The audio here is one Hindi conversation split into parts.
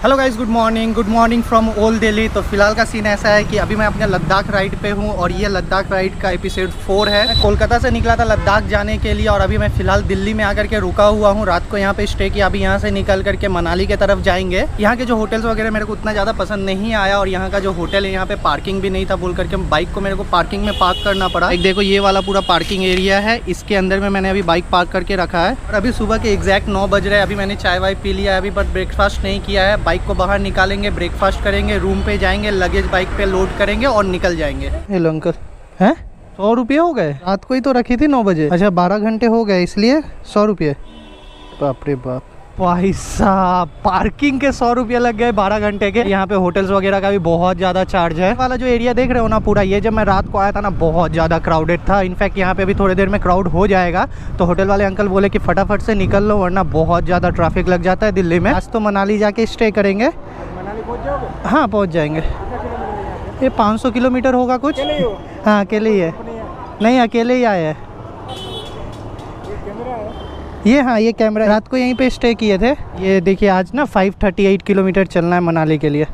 Hello guys, good morning from old Delhi. तो फिलहाल का सीन ऐसा है कि अभी मैं अपने लद्दाख राइड पे हूँ और ये लद्दाख राइड का एपिसोड 4 है। मैं कोलकाता से निकला था लद्दाख जाने के लिए और अभी मैं फिलहाल दिल्ली में आकर के रुका हुआ हूँ। रात को यहाँ पे स्टे किया। अभी यहाँ से निकल करके मनाली की तरफ जाएंगे। यहाँ के जो होटल्स वगैरह मेरे को उतना ज़्यादा पसंद नहीं आया और यहाँ का जो होटल है यहाँ पे पार्किंग भी नहीं था बोल करके बाइक को मेरे को पार्किंग में पार्क करना पड़ा। एक देखो ये वाला पूरा पार्किंग एरिया है, इसके अंदर में मैंने अभी बाइक पार्क करके रखा है। और अभी सुबह के एग्जैक्ट 9 बज रहे हैं। अभी मैंने चाय वाय पी लिया है अभी, बट ब्रेकफास्ट नहीं किया है। बाइक को बाहर निकालेंगे, ब्रेकफास्ट करेंगे, रूम पे जाएंगे, लगेज बाइक पे लोड करेंगे और निकल जाएंगे। हेलो अंकल, हैं 100 रुपये हो गए? रात को ही तो रखी थी 9 बजे। अच्छा 12 घंटे हो गए इसलिए 100 रुपये। बाप रे बाप भाई साहब, पार्किंग के 100 रुपये लग गए 12 घंटे के। यहाँ पे होटल्स वगैरह का भी बहुत ज़्यादा चार्ज है। वाला जो एरिया देख रहे हो ना पूरा, ये जब मैं रात को आया था ना बहुत ज़्यादा क्राउडेड था। इनफैक्ट यहाँ पे भी थोड़ी देर में क्राउड हो जाएगा। तो होटल वाले अंकल बोले कि फटाफट से निकल लो वरना बहुत ज़्यादा ट्रैफिक लग जाता है दिल्ली में। आज तो मनाली जाके स्टे करेंगे। मनाली पहुंच जाओगे? हाँ पहुँच जाएंगे। ये 500 किलोमीटर होगा कुछ। हाँ अकेले ही है। नहीं अकेले ही आए हैं ये। हाँ ये कैमरा, रात को यहीं पे स्टे किए थे। ये देखिए आज ना 538 किलोमीटर चलना है मनाली के लिए।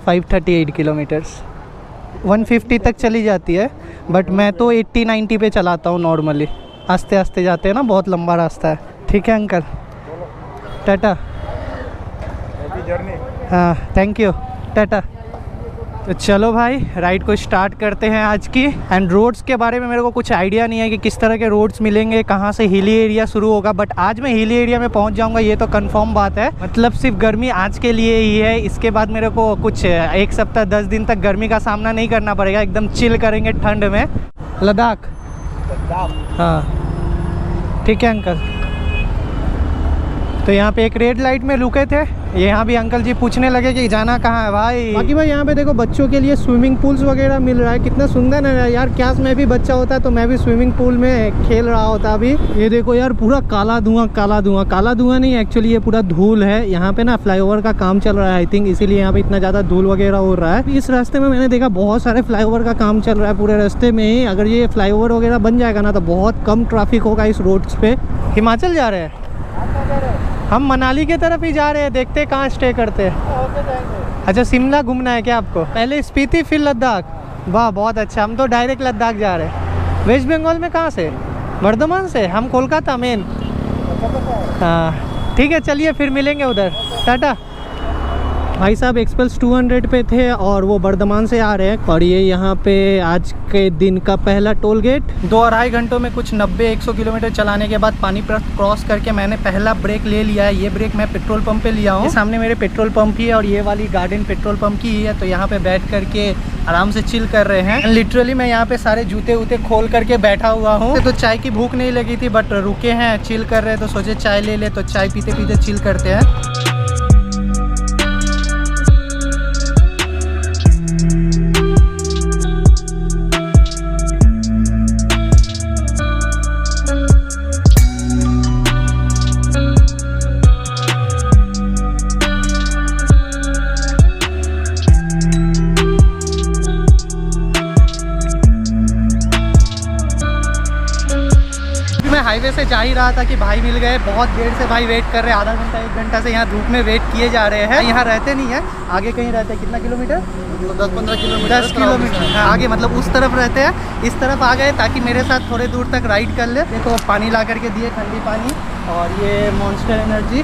538 किलोमीटर्स 150 तक चली जाती है, बट मैं तो 80-90 पे चलाता हूँ नॉर्मली। आस्ते आस्ते जाते हैं ना, बहुत लंबा रास्ता है। ठीक है अंकल, टाटा। हाँ थैंक यू, टाटा। तो चलो भाई राइड को स्टार्ट करते हैं आज की। एंड रोड्स के बारे में मेरे को कुछ आइडिया नहीं है कि किस तरह के रोड्स मिलेंगे, कहाँ से हिली एरिया शुरू होगा, बट आज मैं हिली एरिया में पहुँच जाऊँगा ये तो कंफर्म बात है। मतलब सिर्फ गर्मी आज के लिए ही है, इसके बाद मेरे को कुछ 1 सप्ताह 10 दिन तक गर्मी का सामना नहीं करना पड़ेगा। एकदम चिल करेंगे ठंड में लद्दाख। हाँ ठीक है अंकल। तो यहाँ पे एक रेड लाइट में रुके थे। यहाँ भी अंकल जी पूछने लगे कि जाना कहाँ है भाई। बाकी भाई यहाँ पे देखो बच्चों के लिए स्विमिंग पूल्स वगैरह मिल रहा है। कितना सुंदर है यार। क्या मैं भी बच्चा होता तो मैं भी स्विमिंग पूल में खेल रहा होता अभी। ये देखो यार पूरा काला धुआं, काला धुआं, काला धुआं नहीं एक्चुअली ये पूरा धूल है। यहाँ पे ना फ्लाईओवर का काम चल रहा है आई थिंक, इसीलिए यहाँ पे इतना ज़्यादा धूल वगैरह हो रहा है। इस रास्ते में मैंने देखा बहुत सारे फ्लाईओवर का काम चल रहा है पूरे रास्ते में ही। अगर ये फ्लाईओवर वगैरह बन जाएगा ना तो बहुत कम ट्रैफिक होगा इस रोड्स पे। हिमाचल जा रहे हैं हम, मनाली की तरफ ही जा रहे हैं। देखते हैं कहाँ स्टे करते हैं। अच्छा शिमला घूमना है क्या आपको? पहले स्पीति फिर लद्दाख। वाह बहुत अच्छा। हम तो डायरेक्ट लद्दाख जा रहे हैं। वेस्ट बंगाल में कहाँ से? वर्धमान से। हम कोलकाता मेन। हाँ ठीक है चलिए फिर मिलेंगे उधर। टाटा। भाई साहब एक्सप्रेस 200 पे थे और वो बर्धमान से आ रहे हैं। और ये यहाँ पे आज के दिन का पहला टोल गेट। 2-2.5 घंटों में कुछ 90-100 किलोमीटर चलाने के बाद पानीपत क्रॉस करके मैंने पहला ब्रेक ले लिया है। ये ब्रेक मैं पेट्रोल पंप पे लिया हूँ। सामने मेरे पेट्रोल पंप ही है और ये वाली गार्डन पेट्रोल पंप की ही है। तो यहाँ पे बैठ करके आराम से चिल कर रहे हैं। लिटरली मैं यहाँ पे सारे जूते वूते खोल करके बैठा हुआ हूँ। तो चाय की भूख नहीं लगी थी बट रुके हैं, चिल कर रहे हैं तो सोचे चाय ले ले। तो चाय पीते पीते चिल करते हैं। हाईवे से जा ही रहा था कि भाई मिल गए। बहुत देर से भाई वेट कर रहे हैं, आधा घंटा 1 घंटा से यहाँ धूप में वेट किए जा रहे हैं। यहाँ रहते नहीं है, आगे कहीं रहते हैं। कितना किलोमीटर? 10-15 किलोमीटर। 10 किलोमीटर आगे, मतलब उस तरफ रहते हैं। इस तरफ आ गए ताकि मेरे साथ थोड़े दूर तक राइड कर ले। देखो पानी ला करके दिए, ठंडी पानी, और ये मॉन्स्टर एनर्जी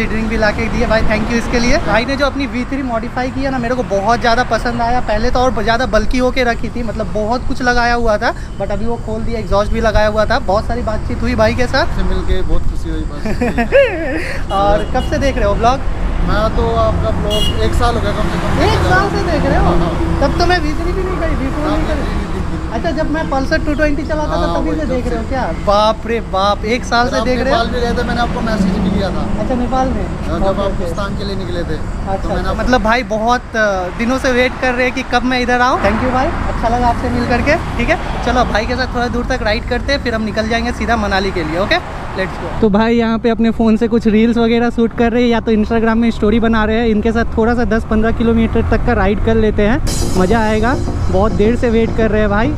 ड्रिंक भी ला के दिए भाई, थैंक यू इसके लिए। भाई ने जो अपनी V3 मॉडिफाई किया ना मेरे को बहुत ज़्यादा पसंद आया। पहले तो और ज़्यादा बल्कि होके रखी थी, मतलब बहुत कुछ लगाया हुआ था, बट अभी वो खोल दिया। एग्जॉस्ट भी लगाया हुआ था। बहुत सारी बातचीत हुई भाई के साथ, मिल के बहुत खुशी हुई बस। और कब से देख रहे हो ब्लॉग? मैं तो आपका ब्लॉग 1 साल हो गया कम से कम। 1 साल से देख रहे हो? हाँ। तब तो मैं V3 भी नहीं करी, V4 नहीं करी। अच्छा जब मैं पल्सर 220 चलाता था तभी से देख रहे हो क्या? बाप रे बाप, 1 साल से देख रहे हो। नेपाल भी गए थे, मैंने आपको मैसेज भी किया था। अच्छा नेपाल में जब आप पाकिस्तान के लिए निकले थे। अच्छा मतलब भाई बहुत दिनों से वेट कर रहे हैं कि कब मैं इधर आऊँ। थैंक यू भाई, अच्छा लगा आपसे मिल करके। ठीक है चलो भाई के साथ थोड़ा दूर तक राइड करते हैं, फिर हम निकल जाएंगे सीधा मनाली के लिए। Okay let's go. तो भाई यहाँ पे अपने फ़ोन से कुछ रील्स वगैरह शूट कर रहे हैं या तो इंस्टाग्राम में स्टोरी बना रहे हैं। इनके साथ थोड़ा सा 10-15 किलोमीटर तक का राइड कर लेते हैं, मज़ा आएगा। बहुत देर से वेट कर रहे हैं भाई।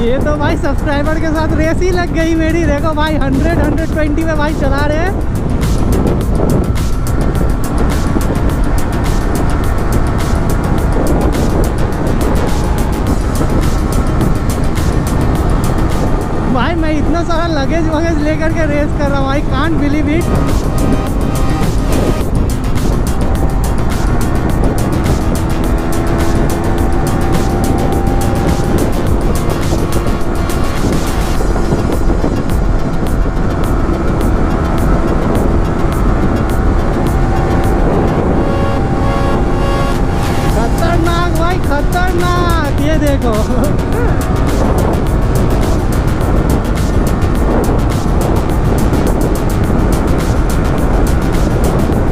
ये तो भाई सब्सक्राइबर के साथ रेस ही लग गई मेरी। देखो भाई 100-120 में भाई चला रहे हैं। भाई मैं इतना सारा लगेज वगेज लेकर के रेस कर रहा हूँ। I can't believe it. खतरनाक भाई खतरनाक, ये देखो।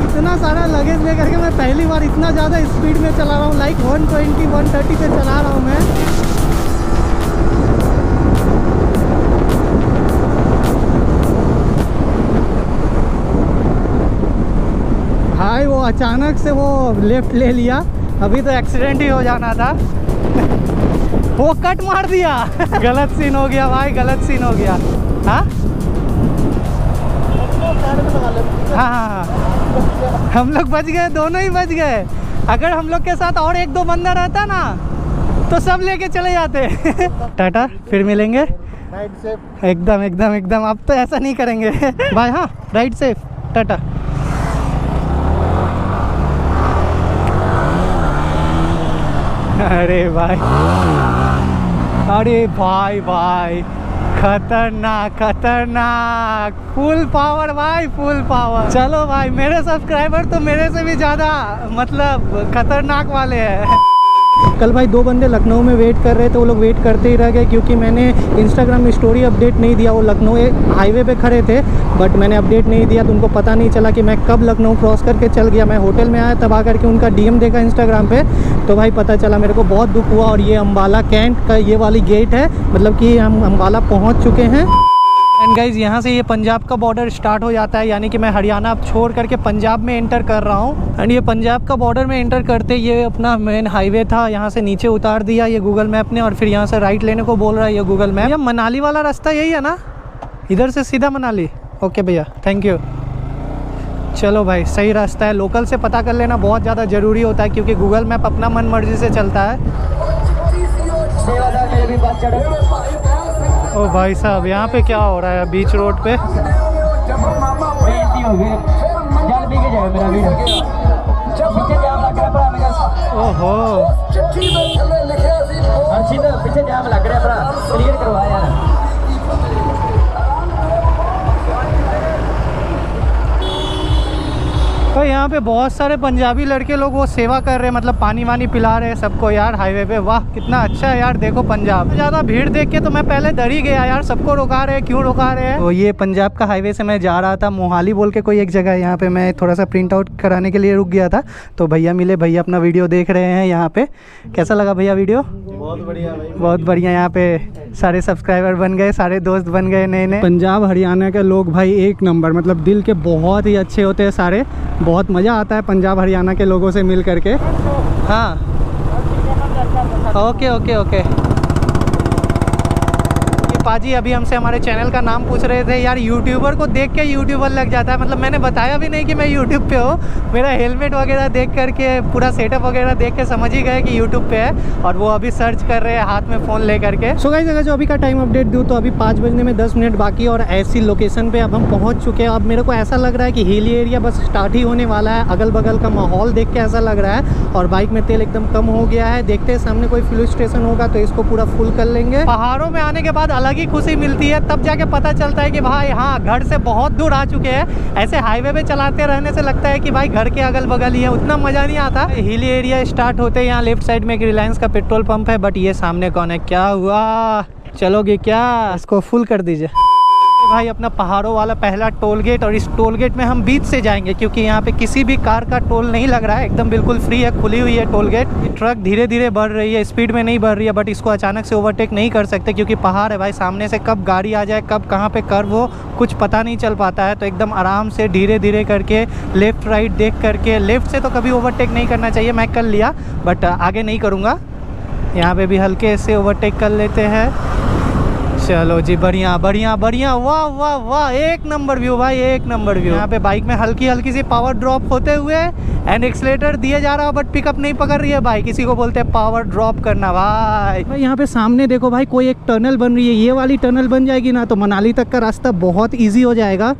इतना सारा लगेज लेकर के मैं पहली बार इतना ज़्यादा स्पीड में चला रहा हूँ। लाइक 120-130 पे चला रहा हूँ मैं। भाई वो अचानक से वो लेफ्ट ले लिया, अभी तो एक्सीडेंट ही हो जाना था। वो कट मार दिया। गलत सीन हो गया भाई, गलत सीन हो गया। हाँ हाँ, हम लोग बच गए, दोनों ही बच गए। अगर हम लोग के साथ और एक दो बंदा रहता ना तो सब लेके चले जाते। टाटा, फिर मिलेंगे। Right safe. एकदम एकदम एकदम, अब तो ऐसा नहीं करेंगे भाई। हाँ राइट सेफ, टाटा। अरे भाई, अरे भाई भाई, खतरनाक खतरनाक, फुल पावर भाई, फुल पावर। चलो भाई, मेरे सब्सक्राइबर तो मेरे से भी ज़्यादा मतलब खतरनाक वाले हैं। कल भाई 2 बंदे लखनऊ में वेट कर रहे थे, वो लोग वेट करते ही रह गए क्योंकि मैंने इंस्टाग्राम में स्टोरी अपडेट नहीं दिया। वो लखनऊ हाईवे पे खड़े थे बट मैंने अपडेट नहीं दिया, तो उनको पता नहीं चला कि मैं कब लखनऊ क्रॉस करके चल गया। मैं होटल में आया तब आकर के उनका डीएम देखा इंस्टाग्राम पे, तो भाई पता चला। मेरे को बहुत दुख हुआ। और ये अम्बाला कैंट का ये वाली गेट है, मतलब कि हम अम्बाला पहुँच चुके हैं। एंड गाइज, यहाँ से ये पंजाब का बॉर्डर स्टार्ट हो जाता है, यानी कि मैं हरियाणा अब छोड़ करके पंजाब में एंटर कर रहा हूँ। एंड ये पंजाब का बॉर्डर में एंटर करते ये अपना मेन हाईवे था, यहाँ से नीचे उतार दिया ये गूगल मैप ने, और फिर यहाँ से राइट लेने को बोल रहा है ये गूगल मैप। ये मनाली वाला रास्ता यही है ना, इधर से सीधा मनाली। ओके भैया, थैंक यू। चलो भाई, सही रास्ता है। लोकल से पता कर लेना बहुत ज़्यादा ज़रूरी होता है क्योंकि गूगल मैप अपना मन मर्जी से चलता है। ओ भाई साहब, यहाँ पे क्या हो रहा है बीच रोड पे? ओहो, पीछे जाम लग रहा है, क्लियर करवा यार। तो यहाँ पे बहुत सारे पंजाबी लड़के लोग वो सेवा कर रहे हैं, मतलब पानी वानी पिला रहे हैं सबको यार हाईवे पे। वाह कितना अच्छा है यार। देखो पंजाब, ज़्यादा भीड़ देख के तो मैं पहले डर ही गया यार, सबको रुका रहे हैं, क्यों रुका रहे हैं। तो ये पंजाब का हाईवे से मैं जा रहा था मोहाली बोल के कोई एक जगह है, यहाँ पे मैं थोड़ा सा प्रिंट आउट कराने के लिए रुक गया था। तो भैया मिले, भैया अपना वीडियो देख रहे हैं यहाँ पे। कैसा लगा भैया वीडियो? बहुत बढ़िया भाई, बहुत बढ़िया। यहाँ पे सारे सब्सक्राइबर बन गए, सारे दोस्त बन गए नए नए। पंजाब हरियाणा के लोग भाई एक नंबर, मतलब दिल के बहुत ही अच्छे होते हैं सारे। बहुत मज़ा आता है पंजाब हरियाणा के लोगों से मिल करके। हाँ ओके ओके ओके। पाजी अभी हमसे हमारे चैनल का नाम पूछ रहे थे यार। यूट्यूबर को देख के यूट्यूबर लग जाता है, मतलब मैंने बताया भी नहीं कि मैं यूट्यूब पे हूँ। मेरा हेलमेट वगैरह देख करके, पूरा सेटअप वगैरह देख के समझ ही गए कि यूट्यूब पे है, और वो अभी सर्च कर रहे हैं हाथ में फ़ोन ले करके। सो गाइस, अगर जो अभी का टाइम अपडेट दूँ तो अभी 5 बजने में 10 मिनट बाकी, और ऐसी लोकेशन पर अब हम पहुँच चुके हैं। अब मेरे को ऐसा लग रहा है कि हिली एरिया बस स्टार्ट ही होने वाला है। अगल बगल का माहौल देख के ऐसा लग रहा है, और बाइक में तेल एकदम कम हो गया है। देखते हैं सामने कोई फ्यूल स्टेशन होगा तो इसको पूरा फुल कर लेंगे। पहाड़ों में आने के बाद अलग ही खुशी मिलती है, तब जाके पता चलता है कि भाई हाँ, घर से बहुत दूर आ चुके हैं। ऐसे हाईवे पे चलाते रहने से लगता है कि भाई घर के अगल बगल ही है, उतना मज़ा नहीं आता। हिली एरिया स्टार्ट होते यहाँ लेफ्ट साइड में एक रिलायंस का पेट्रोल पंप है, बट ये सामने कौन है? क्या हुआ, चलोगे क्या? इसको फुल कर दीजिए भाई। अपना पहाड़ों वाला पहला टोल गेट, और इस टोल गेट में हम बीच से जाएंगे क्योंकि यहाँ पे किसी भी कार का टोल नहीं लग रहा है, एकदम बिल्कुल फ्री है, खुली हुई है टोल गेट। ट्रक धीरे धीरे बढ़ रही है, स्पीड में नहीं बढ़ रही है, बट इसको अचानक से ओवरटेक नहीं कर सकते क्योंकि पहाड़ है भाई। सामने से कब गाड़ी आ जाए, कब कहाँ पे कर्व हो, कुछ पता नहीं चल पाता है। तो एकदम आराम से धीरे धीरे करके लेफ़्ट राइट देख करके, लेफ़्ट से तो कभी ओवरटेक नहीं करना चाहिए, मैं कर लिया बट आगे नहीं करूँगा। यहाँ पे भी हल्के से ओवरटेक कर लेते हैं। चलो जी, बढ़िया बढ़िया बढ़िया, वाह वाह वाह, एक नंबर व्यू भाई, एक नंबर व्यू। यहाँ पे बाइक में हल्की हल्की सी पावर ड्रॉप होते हुए एंड एक्सलेटर दिया जा रहा है, बट पिकअप नहीं पकड़ रही है भाई। किसी को बोलते हैं पावर ड्रॉप करना भाई। यहाँ पे सामने देखो भाई, कोई एक टनल बन रही है। ये वाली टनल बन जाएगी ना तो मनाली तक का रास्ता बहुत ईजी हो जाएगा।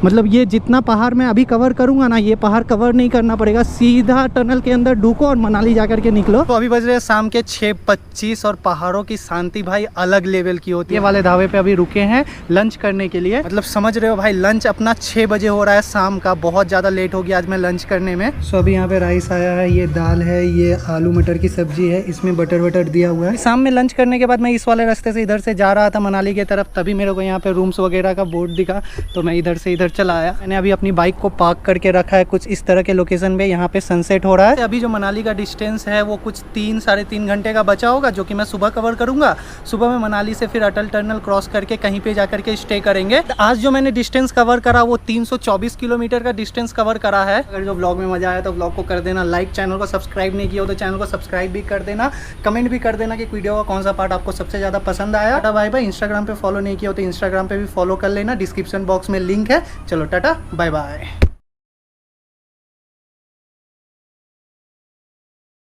मतलब ये जितना पहाड़ मैं अभी कवर करूंगा ना, ये पहाड़ कवर नहीं करना पड़ेगा, सीधा टनल के अंदर ढुको और मनाली जाकर के निकलो। तो अभी बज रहे हैं शाम के 6:25 और पहाड़ों की शांति भाई अलग लेवल की होती है। ये वाले ढाबे पे अभी रुके हैं लंच करने के लिए। मतलब समझ रहे हो भाई, लंच अपना 6 बजे हो रहा है शाम का। बहुत ज़्यादा लेट हो गया आज मैं लंच करने में। सो अभी यहाँ पे राइस आया है, ये दाल है, ये आलू मटर की सब्जी है, इसमें बटर वटर दिया हुआ है। शाम में लंच करने के बाद मैं इस वाले रास्ते से इधर से जा रहा था मनाली की तरफ, तभी मेरे को यहाँ पे रूम्स वगैरह का बोर्ड दिखा, तो मैं इधर से इधर चला आया। मैंने अभी अपनी बाइक को पार्क करके रखा है कुछ इस तरह के लोकेशन पे। यहाँ पे सनसेट हो रहा है। अभी जो मनाली का डिस्टेंस है वो कुछ 3-3.5 घंटे का बचा होगा, जो कि मैं सुबह कवर करूंगा। सुबह में मनाली से फिर अटल टनल क्रॉस करके कहीं पे जाकर के स्टे करेंगे। आज जो मैंने डिस्टेंस कवर करा वो 324 किलोमीटर का डिस्टेंस कवर करा है। अगर जो ब्लॉग में मजा आया तो ब्लॉग को कर देना लाइक, चैनल को सब्सक्राइब नहीं किया हो तो चैनल को सब्सक्राइब भी कर देना, कमेंट भी कर देना कि वीडियो का कौन सा पार्ट आपको सबसे ज़्यादा पसंद आया। Tata bye bye. इंस्टाग्राम पे फॉलो नहीं किया हो तो इंस्टाग्राम पे भी फॉलो कर लेना, डिस्क्रिप्शन बॉक्स में लिंक है। चलो टाटा बाय बाय।